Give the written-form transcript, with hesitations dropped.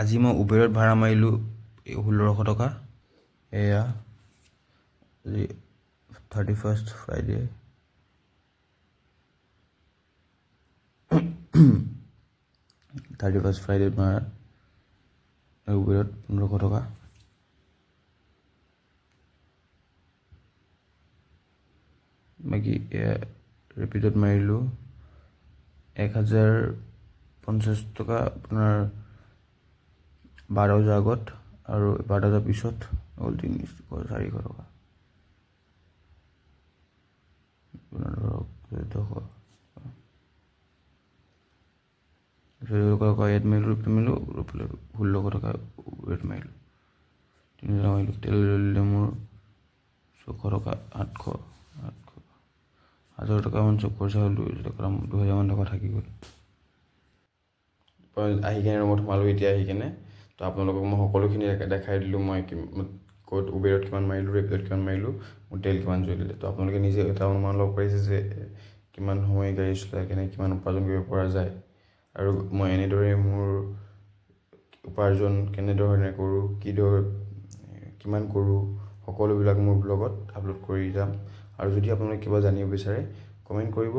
আজি মই উবেৰত ভাড়া মাৰিলোঁ 1600 টকা। এয়া আজি 31st ফ্ৰাইডে। 31st ফ্ৰাইডেত মাৰা উবেৰত 1500 টকা। বাকী এয়া ৰেপিডত মাৰিলোঁ 1050 টকা আপোনাৰ 12 বজাৰ আগত, আৰু 12 বজাৰ পিছত হ'ল 400 টকা। ধৰক 1400 টকা ইয়াত মাৰিলোঁ, ৰেপিড মাৰিলোঁ, 1600 টকা উবেৰত মাৰিলোঁ। 3 টকা মাৰিলোঁ। তেল জ্বলিলে মোৰ 600 টকা, 1000 টকামান চব খৰচা হ'ল। 2000 টকা থাকি গ'ল। আহি কেনে ৰুমত সোমালোঁ। এতিয়া আহি কেনে তো আপোনালোকক মই সকলোখিনি দেখাই দিলোঁ। মই ক'ত উবেৰত কিমান মাৰিলোঁ, ৰেপিডত কিমান মাৰিলোঁ, মোৰ তেল কিমান জ্বলিলে। তো আপোনালোকে নিজে এটা অনুমান ল'ব পাৰিছে যে কিমান সময় গাড়ী চলাই কেনে কিমান উপাৰ্জন কৰিব পৰা যায়। আৰু মই এনেদৰে মোৰ উপাৰ্জন কেনেধৰণে কৰোঁ, কিমান কৰোঁ, সকলোবিলাক মোৰ ব্লগত আপলোড কৰি যাম। আৰু যদি আপোনালোকে কিবা জানিব বিচাৰে কমেণ্ট কৰিব,